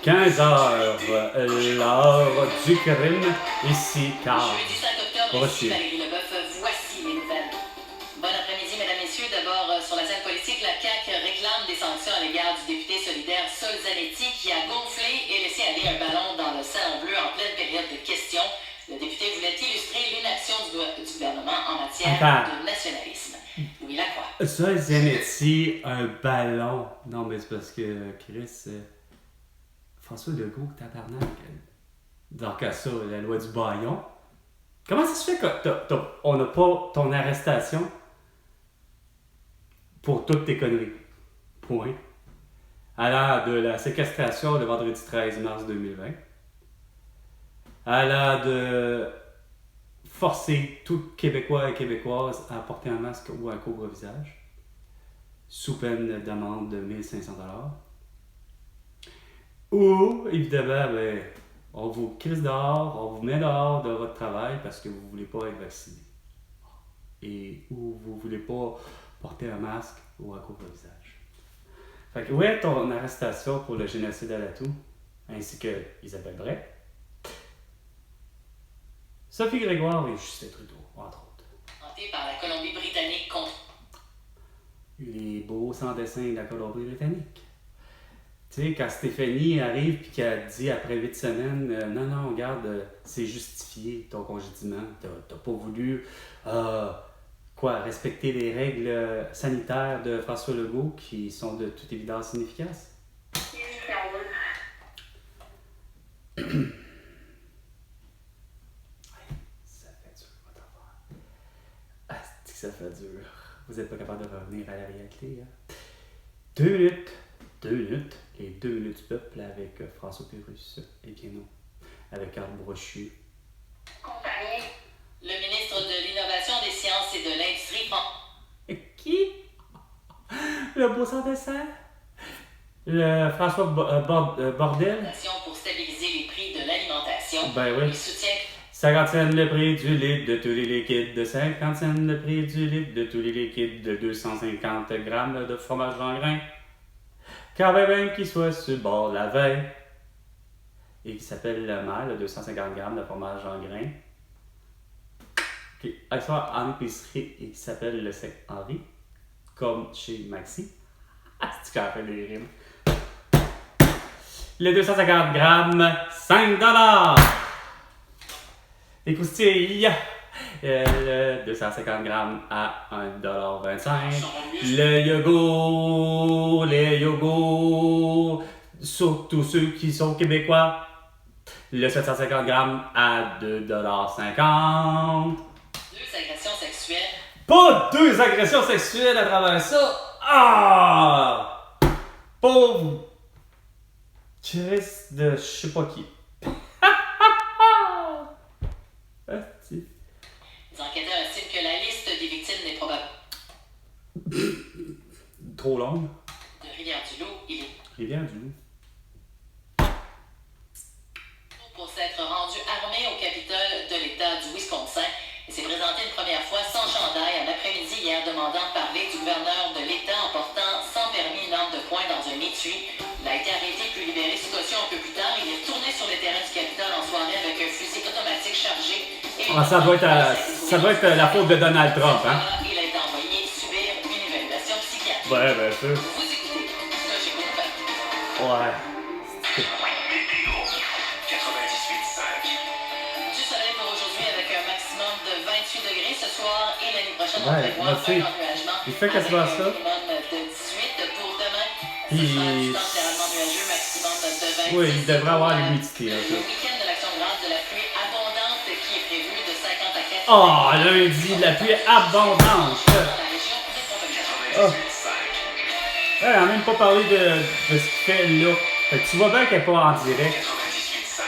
15 heures, l'heure du crime, ici, car. Jeudi 5 octobre, ici Valérie Leboeuf, voici les nouvelles. Bon après-midi, mesdames, messieurs. D'abord, sur la scène politique, la CAQ réclame des sanctions à l'égard du député solidaire Sol Zanetti qui a gonflé et laissé aller un ballon dans le Salon Bleu en pleine période de questions. Le député voulait illustrer l'inaction du gouvernement en matière de nationalisme. Louis Lacroix. Sol Zanetti, un ballon. Non, mais c'est parce que Chris... François Legault, tabarnak. Donc, à ça, la loi du baillon. Comment ça se fait qu'on n'a pas ton arrestation pour toutes tes conneries? Point. Allant de la séquestration le vendredi 13 mars 2020, allant de forcer tout Québécois et Québécoise à porter un masque ou un couvre-visage, sous peine d'amende de 1500$. Ou, évidemment, on vous crisse dehors, on vous met dehors de votre travail parce que vous ne voulez pas être vacciné. Et ou vous ne voulez pas porter un masque ou un couvre-visage. Fait que, où est ton arrestation pour le génocide à l'atout, ainsi que Isabelle Bray, Sophie Grégoire et Justin Trudeau, entre autres. Par la Colombie-Britannique contre Les beaux sans-dessin de la Colombie-Britannique. Tu sais, quand Stéphanie arrive et qu'elle dit après 8 semaines, non, regarde, c'est justifié ton congédiement. T'as pas voulu respecter les règles sanitaires de François Legault qui sont de toute évidence inefficaces. Ça fait dur, votre affaire. Ah, c'est que ça fait dur. Vous n'êtes pas capable de revenir à la réalité, hein? 2 minutes. Les 2 minutes du peuple avec François Pérusse et bien non, avec Carl Brochu. le ministre de l'Innovation, des Sciences et de l'Industrie prend... Qui? Le beau sans dessin? Le François Bordel? Pour stabiliser les prix de l'alimentation. Ben oui. Il soutient... 50 cents le prix du litre de tous les liquides, de 50 cents le prix du litre de tous les liquides, de 250 grammes de fromage en grains. Quand même qu'il soit sur le bord de la veille. Et qui s'appelle le maire, le 250 grammes de fromage en grains. Qui soit en épicerie et qui s'appelle le sec Henri. Comme chez Maxi. Ah, c'est quand même des rimes. Le 250 grammes, 5$. Les croustilles. Le 250 grammes à 1,25$. Les yogourts, surtout ceux qui sont québécois. Le 750 grammes à 2,50$. 2 agressions sexuelles. Pas 2 agressions sexuelles à travers ça. Ah! Pauvre Chris de je sais pas qui. Les enquêteurs estiment que la liste des victimes n'est probable. Trop longue. De Rivière-du-Loup, il est... Rivière-du-Loup. Pour s'être rendu armé au Capitole de l'État du Wisconsin et s'est présenté une première fois sans chandail en après-midi hier demandant de parler du gouverneur de l'État en portant sans permis une arme de poing dans un étui. Il a été arrêté puis libéré sous caution un peu plus tard. Il est retourné sur le terrain du Capitole en soirée avec un fusil automatique chargé. Ça doit être la faute de Donald Trump, hein? Il a été envoyé subir une évaluation psychiatrique. Ouais, bien sûr. Vous écoutez, là j'ai compris. Ouais. Du soleil pour aujourd'hui avec un maximum de 28 degrés ce soir et l'année prochaine on Ouais, prévoit merci. un ennuagement. Il fait quasiment ça. Minimum de 18 pour demain. Ce Puis- sera du temps généralement nuageux, maximum de 26. Oui, il devrait avoir l'humidité, un Le peu. week-end de l'Action de grâce, de la pluie abondante qui est prévue de 50 à 4. Oh, lundi, de la pluie abondante. Dans la région métropolitaine. Oh. Elle n'a même pas parlé de ce qu'il fait là. Fait que tu vois bien qu'elle n'est pas en direct. L'absentéisme à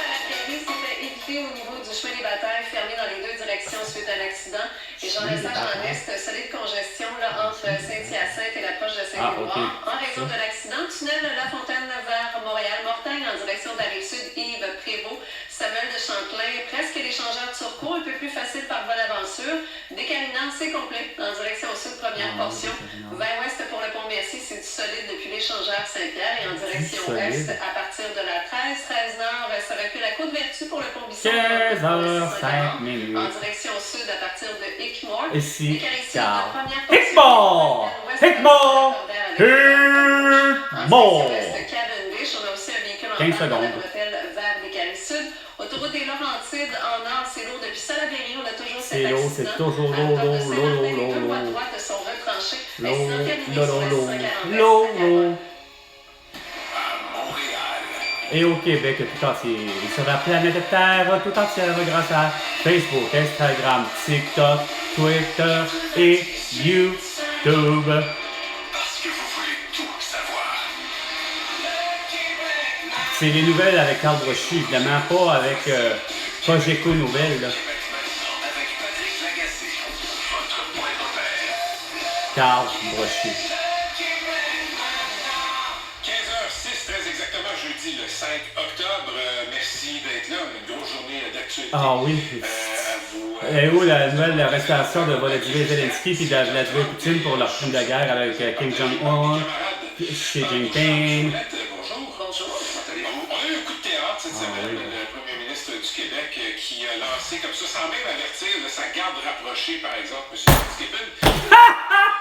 la prairie s'est fait éviter au niveau du chemin des batailles fermé dans les 2 directions suite à l'accident. Et Jean Lesage en Est, solide congestion là, entre Saint-Hyacinthe et l'approche de Saint-Édouard. ok. En raison de l'accident, tunnel La Fontaine vers Montréal, Mortagne en direction de la Rive-Sud, Yves Prévost, Samuel de Champlain, presque l'échangeur de Turcot, un peu plus facile par Bonaventure. Décalinant, c'est complet. En direction sud, première portion. Vers ouest pour le pont Mercier, c'est du solide depuis l'échangeur Saint-Pierre et en direction solide. est à partir de la 13 nord, ça recule à Côte-Vertu pour le pont Bisson. 15h05 minutes. En direction sud à partir de Hickmore. Ici, car Hickmore! Hickmore! Hickmore! Cavendish, on a aussi un véhicule en 15 panne dans la secondes. bretelle vers les Canaries Sud. Autoroute des Laurentides en nord, c'est lourd depuis Salaberry, on a toujours cet C'est lourd, accident. c'est toujours À lourd, hauteur de lourd, Saint-Martin, lourd, les deux voies lourd. droites sont retranchées. Lourd, Accident terminé lourd, sur la lourd, 640 lourd, à lourd. Montréal. Et au Québec tout entier, sur la planète Terre tout entière grâce à Facebook, Instagram, TikTok, Twitter et YouTube. Parce que vous voulez tout savoir. C'est les nouvelles avec Carl Brochu, évidemment, pas avec Cogeco Nouvelles, là. Maintenant, avec Patrick Lagacé, votre point de repère. Carl Brochu. 15h06, très exactement, jeudi le 5 octobre. Merci d'être là. Une grosse journée d'actualité. Ah oui. À vous. Et où la nouvelle arrestation de Volodymyr Zelensky et de Vladimir Poutine pour leur crime de guerre avec Kim Jong-un, Xi Jinping. Bonjour. Bonjour. On a eu un coup de théâtre cette semaine. oui. Le premier ministre du Québec qui a lancé comme ça, sans même avertir de sa garde rapprochée, par exemple, M. Fitzgibbon,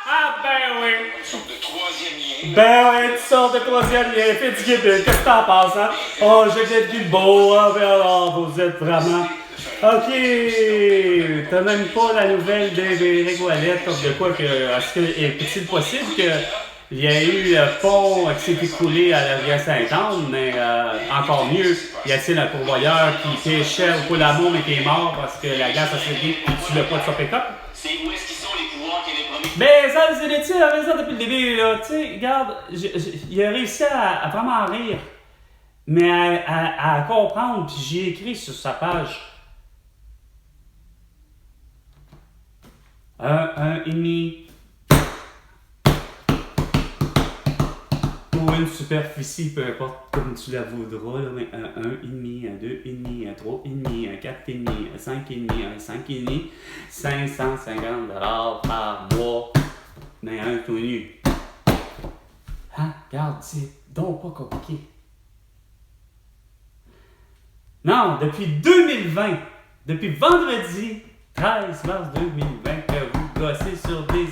Ah ben oui! une sorte de troisième lien. Ben oui, tu sors de troisième lien, Fitzgibbon, qu'est-ce que t'en penses, hein? Oh, j'ai peut-être du beau, hein, ben alors, vous êtes vraiment... Ok, t'as même pas la nouvelle d'Éric Ouellette, de quoi que... Est-ce que est-il possible que... Il y a eu le pont qui s'est écoulé à la rivière Sainte-Anne, mais encore mieux, y a-t-il un pourvoyeur qui pêchait au Poulamont mais qui est mort parce que la glace a cédé sur le pas de son pick-up? C'est où est-ce qu'ils sont les pouvoirs qu'il avait promis? Mais ça, c'est Léthier a raison depuis le début, là. Tu sais, regarde, il a réussi à vraiment rire, mais à comprendre, puis j'ai écrit sur sa page. Un et demi. Ou une superficie, peu importe comme tu la voudras, là, mais un 1,5, un 2,5, un 3,5, un 4,5, un 5,5, un 5,5, 550$ par mois, mais un tout nu. Hein? Regarde, c'est donc pas compliqué. Non, depuis 2020, depuis vendredi 13 mars 2020, que vous gossez sur des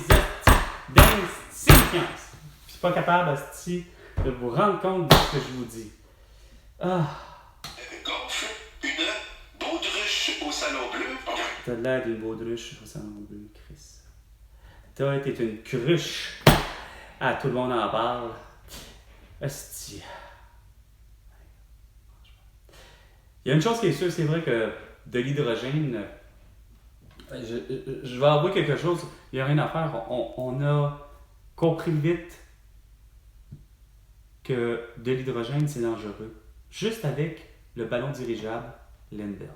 d'insignifiance. Je suis pas capable, asti, de vous rendre compte de ce que je vous dis. Ah, Gonfle une baudruche au salon bleu. t'as l'air d'une baudruche au salon bleu, Chris. T'as été une cruche. Ah, tout le monde en parle. Asti. Il y a une chose qui est sûre, c'est vrai que de l'hydrogène, je vais avouer quelque chose, il n'y a rien à faire. On a compris vite que de l'hydrogène, c'est dangereux. Juste avec le ballon dirigeable Lindbergh.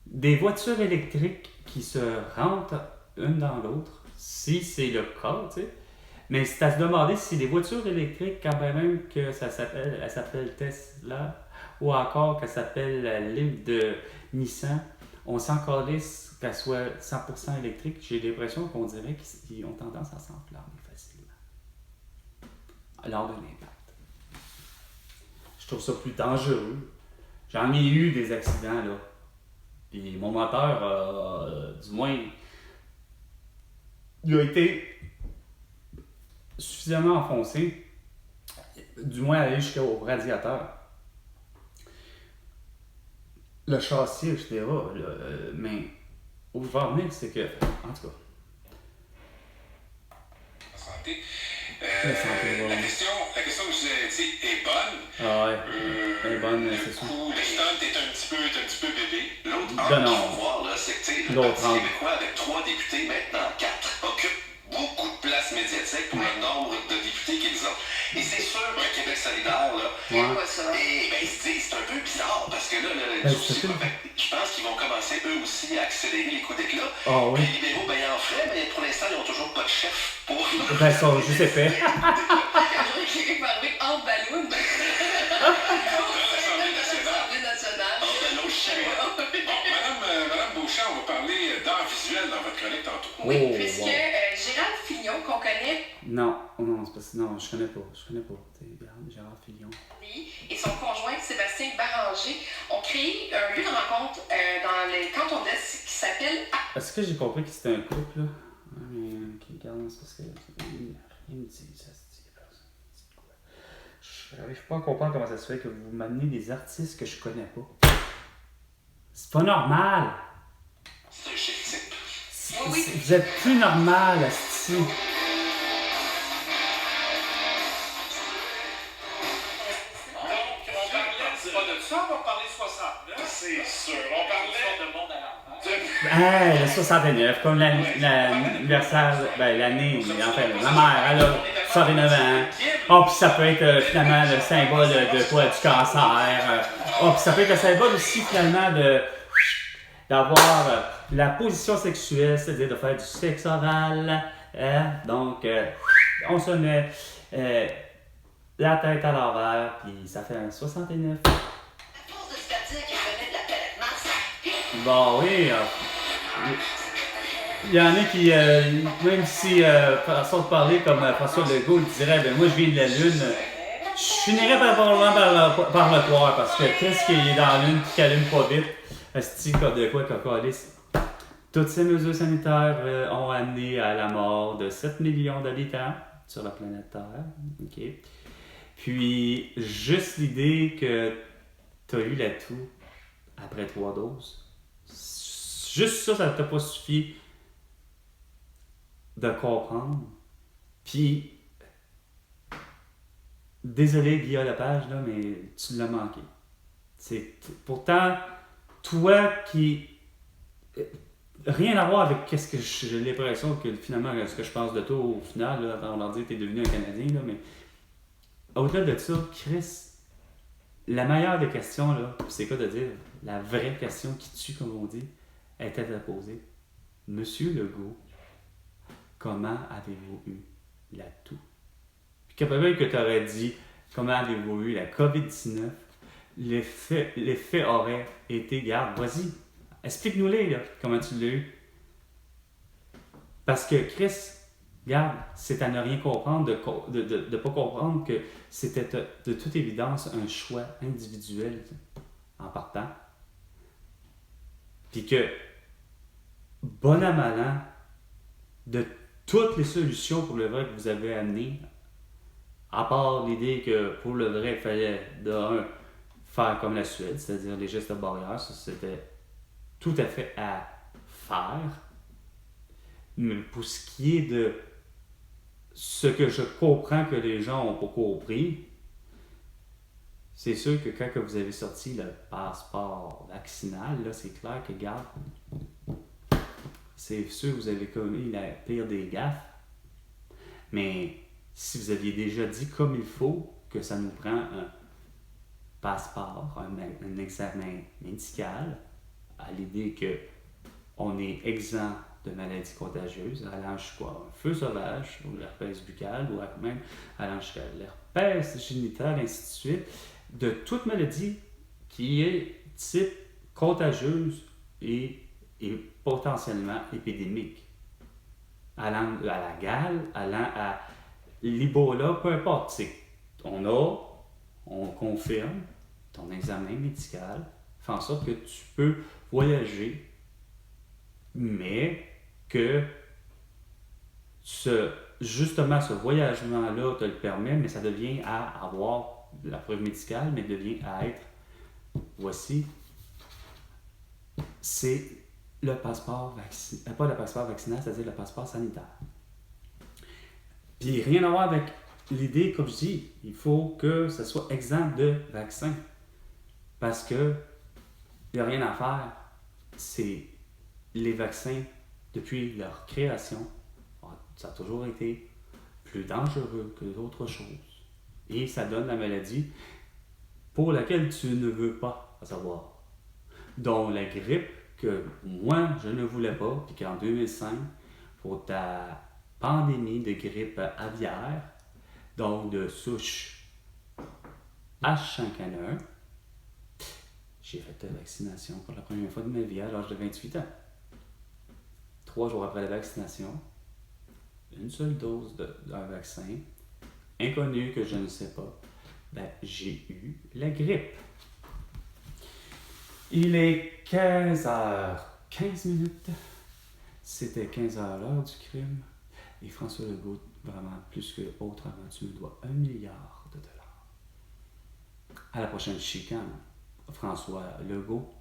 Des voitures électriques qui se rentrent une dans l'autre, si c'est le cas, tu sais. Mais c'est à se demander si les voitures électriques, quand même que elle s'appelle Tesla, ou encore qu'elle s'appelle Liv de Nissan, on s'en calisse qu'elle soit 100% électrique. J'ai l'impression qu'on dirait qu'ils ont tendance à s'enflammer facilement lors de l'impact. Je trouve ça plus dangereux. J'en ai eu des accidents, là. Puis mon moteur, du moins, il a été suffisamment enfoncé, du moins aller jusqu'au radiateur. Le châssis, etc. Mais où je veux en venir, c'est que, en tout cas, Santé. La santé, ouais. La question que je vous ai dit est bonne. ah ouais, elle est bonne, c'est sûr. Le stunt est un petit peu bébé. L'autre Ben angle non. qu'il faut voir, là, c'est que tu sais, le L'autre Parti angle. québécois, avec 3 députés, maintenant 4, occupe beaucoup de place médiatique pour le nombre de députés qu'ils ont. Et c'est sûr qu'un Québec solidaire, là, Ouais. Quoi ça? et ben, ils se disent, c'est un peu bizarre, parce que là, Ben, c'est sûr. je pense qu'ils vont commencer eux aussi à accélérer les coups d'éclat. Ah oui. Les libéraux, ben, ils en feraient, mais pour l'instant, ils n'ont toujours pas de chef pour... Ben, ça, je sais pas. J'ai parlé en ballon. Dans l'Assemblée nationale. L'Assemblée nationale. On a nos chinois. Bon, Madame Beauchamp, on va parler d'art visuel dans votre chronique tantôt. Oui, Oh, puisque wow. Gérald Fillon qu'on connaît, Non, c'est parce que non, je connais pas. Gérard Filion. et son conjoint Sébastien Baranger ont créé un lieu de rencontre dans le canton d'Est qui s'appelle Est-ce que j'ai compris que c'était un couple, là? Mais, ok, regarde, c'est parce que rien me dit, ça se dit, c'est quoi? Je n'arrive pas à comprendre comment ça se fait que vous m'amenez des artistes que je connais pas. C'est pas normal! C'est un chic type. Vous êtes plus normal, asti. On parlait pas de ça, on va parler 69. C'est sûr. On parlait de monde à l'enfer. Hey, le 69, comme l'anniversaire, ben l'année, enfin, ma mère, elle a 69 ans. Oh, puis ça peut être finalement le symbole de quoi? Du cancer. Oh, puis ça peut être le symbole aussi finalement d'avoir la position sexuelle, c'est-à-dire de faire du sexe oral. Donc, on se met la tête à l'envers, puis ça fait un 69. À force de se faire dire qu'il venait de la planète Mars, Bon, oui. Il y en a qui, même si, façon de parler comme François Legault, il dirait, ben moi je viens de la Lune, je finirais par le croire, parce que qu'est-ce qui est dans la Lune qui allume pas vite? Esti, de quoi, Cocalis? Toutes ces mesures sanitaires ont amené à la mort de 7 millions d'habitants sur la planète Terre. OK. Puis, juste l'idée que tu as eu l'atout après 3 doses, juste ça, ça t'a pas suffi de comprendre. Puis, désolé Guillaume Lepage, là, mais tu l'as manqué. Pourtant, toi qui... Rien à voir avec qu'est-ce que j'ai l'impression que finalement, ce que je pense de toi au final, là, on leur dit que tu es devenu un Canadien, là, mais au-delà de ça, Chris, la meilleure des questions, là, c'est quoi de dire, la vraie question qui tue, comme on dit, était à poser. Monsieur Legault, comment avez-vous eu l'atout? Puis peut-être que tu aurais dit, comment avez-vous eu la COVID-19? L'effet aurait été, garde, vas-y, explique-nous-les, là, comment tu l'as eu. Parce que Chris, regarde, c'est à ne rien comprendre de ne pas comprendre que c'était de toute évidence un choix individuel en partant. Puis que, bon à mal an, de toutes les solutions pour le vrai que vous avez amenées, à part l'idée que pour le vrai, il fallait faire comme la Suède, c'est-à-dire les gestes barrières, ça c'était tout à fait à faire. Mais pour ce qui est de ce que je comprends que les gens n'ont pas compris, c'est sûr que quand vous avez sorti le passeport vaccinal, là, c'est clair que, regarde, c'est sûr que vous avez commis la pire des gaffes. Mais si vous aviez déjà dit comme il faut que ça nous prend un passeport, un examen médical, à l'idée qu'on est exempt de maladies contagieuses, allant jusqu'à un feu sauvage, ou l'herpès buccal, ou même allant jusqu'à l'herpès génital, ainsi de suite, de toute maladie qui est type contagieuse et potentiellement épidémique. Allant à la gale, allant à l'Ebola, peu importe. On confirme ton examen médical, fait en sorte que tu peux voyager, mais que justement ce voyagement-là te le permet, mais ça devient à avoir la preuve médicale, mais devient à être, voici, c'est le passeport vaccinal, pas le passeport vaccinal, c'est-à-dire le passeport sanitaire. Puis rien à voir avec l'idée, comme je dis, il faut que ça soit exempt de vaccin. Parce que il n'y a rien à faire. C'est les vaccins, depuis leur création, ça a toujours été plus dangereux que d'autres choses. Et ça donne la maladie pour laquelle tu ne veux pas savoir. Dont la grippe, que moi, je ne voulais pas, puis qu'en 2005, pour ta pandémie de grippe aviaire, donc de souche H5N1, j'ai fait la vaccination pour la première fois de ma vie à l'âge de 28 ans. 3 jours après la vaccination, une seule dose d'un vaccin inconnu que je ne sais pas, ben, j'ai eu la grippe. Il est 15h15. C'était 15h l'heure du crime. Et François Legault, vraiment plus que autre avant, tu me dois 1 milliard de dollars. À la prochaine chicane, François Legault,